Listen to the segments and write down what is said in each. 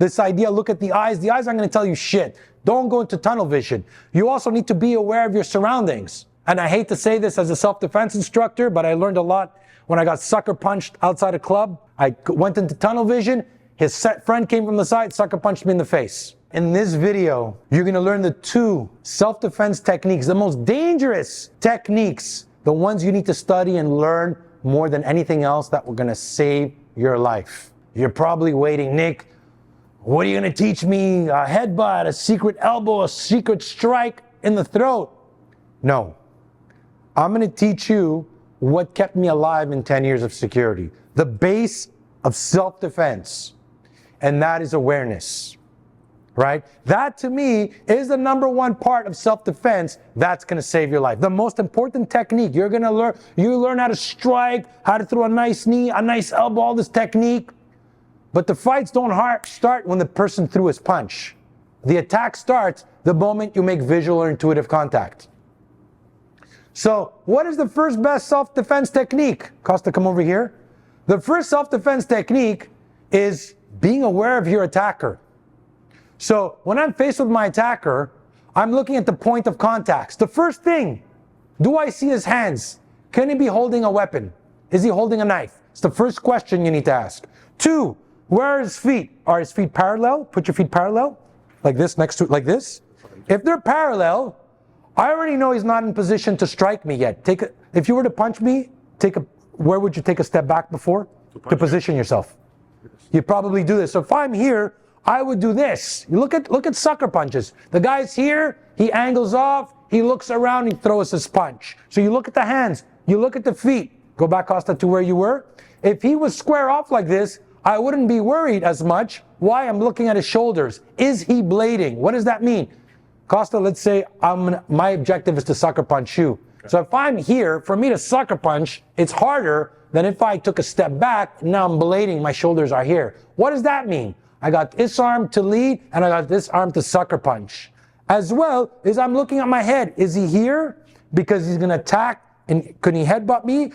This idea, look at the eyes aren't going to tell you shit. Don't go into tunnel vision. You also need to be aware of your surroundings. And I hate to say this as a self-defense instructor, but I learned a lot when I got sucker punched outside a club. I went into tunnel vision. His friend came from the side, sucker punched me in the face. In this video, you're going to learn the 2 self-defense techniques, the most dangerous techniques, the ones you need to study and learn more than anything else that were going to save your life. You're probably waiting, Nick, what are you going to teach me? A headbutt, a secret elbow, a secret strike in the throat? No. I'm going to teach you what kept me alive in 10 years of security. The base of self-defense. And that is awareness. Right? That to me is the number 1 part of self-defense that's going to save your life. The most important technique you're going to learn, you learn how to strike, how to throw a nice knee, a nice elbow, all this technique. But the fights don't start when the person threw his punch. The attack starts the moment you make visual or intuitive contact. So what is the first best self-defense technique? Costa, come over here. The first self-defense technique is being aware of your attacker. So when I'm faced with my attacker, I'm looking at the point of contacts. The first thing, do I see his hands? Can he be holding a weapon? Is he holding a knife? It's the first question you need to ask. 2, where are his feet? Are his feet parallel? Put your feet parallel, like this, next to it, like this. If they're parallel, I already know he's not in position to strike me yet. If you were to punch me, where would you take a step back before? To position yourself. You'd probably do this. So if I'm here, I would do this. You look at sucker punches. The guy's here, he angles off, he looks around, he throws his punch. So you look at the hands, you look at the feet. Go back, Costa, to where you were. If he was square off like this, I wouldn't be worried as much. Why? I'm looking at his shoulders. Is he blading? What does that mean? Costa, let's say my objective is to sucker punch you. Okay. So if I'm here, for me to sucker punch, it's harder than if I took a step back, now I'm blading, my shoulders are here. What does that mean? I got this arm to lead, and I got this arm to sucker punch. As well as I'm looking at my head. Is he here? Because he's going to attack, and could he headbutt me?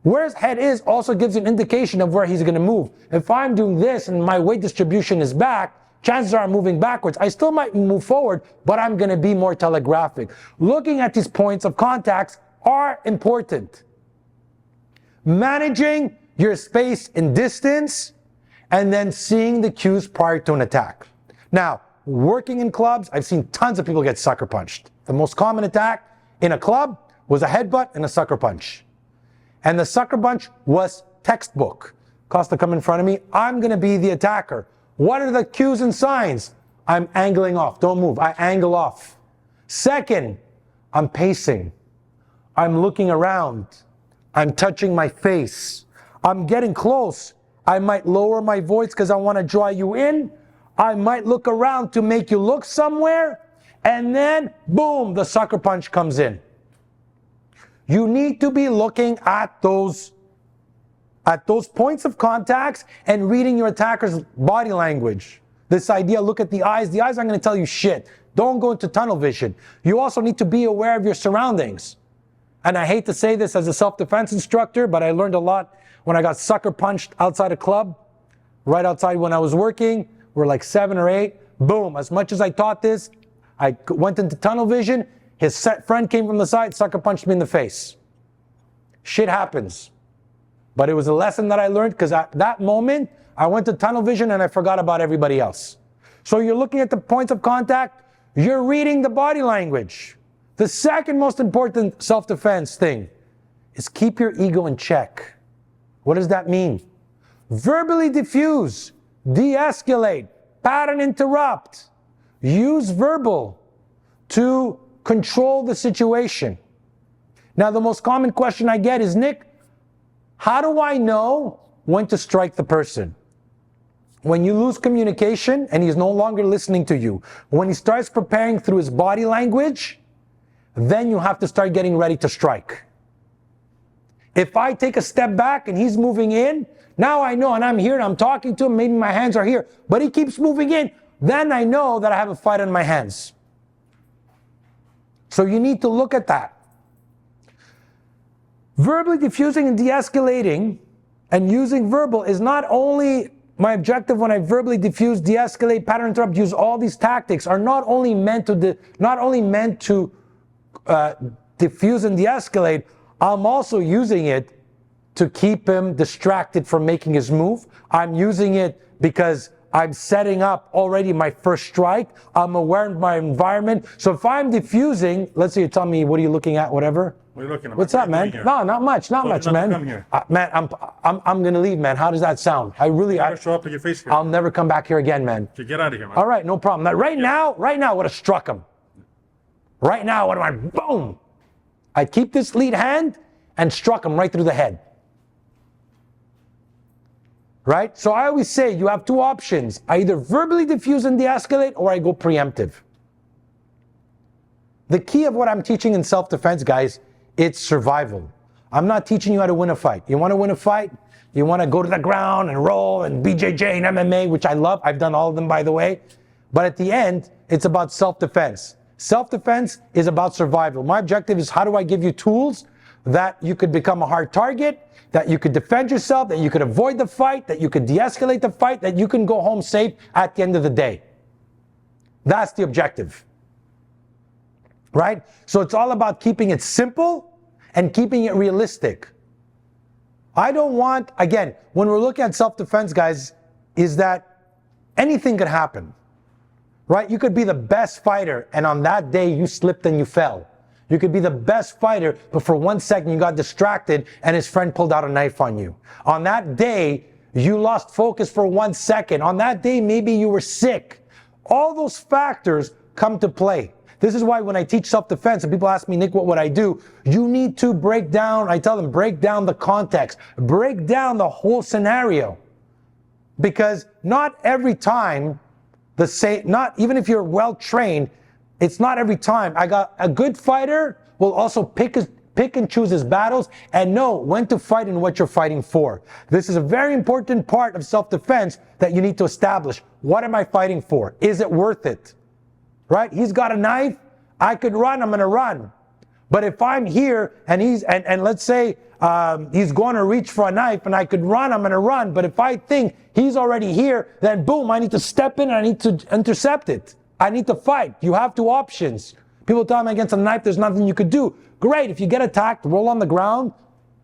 Where his head is also gives an indication of where he's going to move. If I'm doing this and my weight distribution is back, chances are I'm moving backwards. I still might move forward, but I'm going to be more telegraphic. Looking at these points of contacts are important. Managing your space and distance, and then seeing the cues prior to an attack. Now, working in clubs, I've seen tons of people get sucker punched. The most common attack in a club was a headbutt and a sucker punch. And the sucker punch was textbook. Costa, come in front of me. I'm going to be the attacker. What are the cues and signs? I'm angling off. Don't move. I angle off. Second, I'm pacing. I'm looking around. I'm touching my face. I'm getting close. I might lower my voice because I want to draw you in. I might look around to make you look somewhere. And then, boom, the sucker punch comes in. You need to be looking at those points of contacts and reading your attacker's body language. This idea, look at the eyes aren't going to tell you shit. Don't go into tunnel vision. You also need to be aware of your surroundings. And I hate to say this as a self-defense instructor, but I learned a lot when I got sucker punched outside a club, right outside when I was working. We're like 7 or 8. Boom. As much as I taught this, I went into tunnel vision. His friend came from the side, sucker punched me in the face. Shit happens. But it was a lesson that I learned because at that moment, I went to tunnel vision and I forgot about everybody else. So you're looking at the points of contact, you're reading the body language. The second most important self-defense thing is keep your ego in check. What does that mean? Verbally diffuse, de-escalate, pattern interrupt. Use verbal to control the situation. Now, the most common question I get is, Nick, how do I know when to strike the person? When you lose communication and he's no longer listening to you, when he starts preparing through his body language, then you have to start getting ready to strike. If I take a step back and he's moving in, now I know, and I'm here and I'm talking to him, maybe my hands are here, but he keeps moving in, then I know that I have a fight on my hands. So you need to look at that. Verbally diffusing and de-escalating and using verbal is not only my objective when I verbally diffuse, de-escalate, pattern interrupt, use all these tactics are not only meant to diffuse and de-escalate, I'm also using it to keep him distracted from making his move. I'm using it because I'm setting up already my first strike. I'm aware of my environment. So if I'm diffusing, let's say you tell me, what are you looking at, whatever? What are you looking at? What's up, man? No, not much, man. Man, I'm gonna leave, man. How does that sound? Show up to your face here. I'll never come back here again, man. So get out of here, man. All right, no problem. Now, right now, I would have struck him. Right now, I would have, boom. I'd keep this lead hand and struck him right through the head. Right? So I always say you have two options. I either verbally diffuse and de-escalate, or I go preemptive. The key of what I'm teaching in self-defense, guys, it's survival. I'm not teaching you how to win a fight. You want to win a fight? You want to go to the ground and roll and BJJ and MMA, which I love. I've done all of them, by the way. But at the end, it's about self-defense. Self-defense is about survival. My objective is, how do I give you tools that you could become a hard target, that you could defend yourself, that you could avoid the fight, that you could de-escalate the fight, that you can go home safe at the end of the day. That's the objective. Right? So it's all about keeping it simple and keeping it realistic. I don't want, again, when we're looking at self-defense, guys, is that anything could happen. Right? You could be the best fighter, and on that day you slipped and you fell. You could be the best fighter, but for 1 second you got distracted and his friend pulled out a knife on you. On that day, you lost focus for 1 second. On that day, maybe you were sick. All those factors come to play. This is why when I teach self-defense and people ask me, Nick, what would I do? You need to break down, I tell them, break down the context, break down the whole scenario. Because not every time, even if you're well trained, it's not every time. A good fighter will also pick and choose his battles and know when to fight and what you're fighting for. This is a very important part of self-defense that you need to establish. What am I fighting for? Is it worth it? Right? He's got a knife. I could run. I'm going to run. But if I'm here and let's say he's going to reach for a knife and I could run, I'm going to run. But if I think he's already here, then boom, I need to step in and I need to intercept it. I need to fight. You have two options. People tell me against a knife, there's nothing you could do. Great. If you get attacked, roll on the ground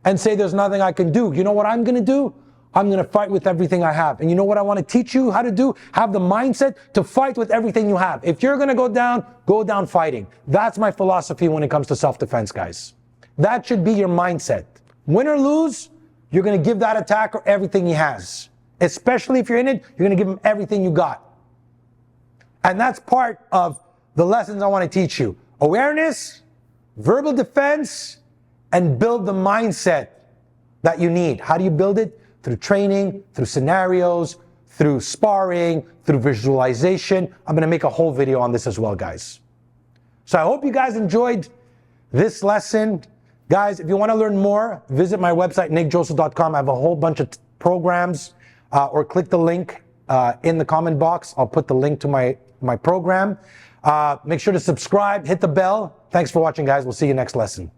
and say there's nothing I can do. You know what I'm going to do? I'm going to fight with everything I have. And you know what I want to teach you how to do? Have the mindset to fight with everything you have. If you're going to go down fighting. That's my philosophy when it comes to self-defense, guys. That should be your mindset. Win or lose, you're going to give that attacker everything he has. Especially if you're in it, you're going to give him everything you got. And that's part of the lessons I want to teach you. Awareness, verbal defense, and build the mindset that you need. How do you build it? Through training, through scenarios, through sparring, through visualization. I'm going to make a whole video on this as well, guys. So I hope you guys enjoyed this lesson. Guys, if you want to learn more, visit my website, nickdrossos.com. I have a whole bunch of programs, or click the link in the comment box. I'll put the link to my program. Make sure to subscribe, hit the bell. Thanks for watching, guys. We'll see you next lesson.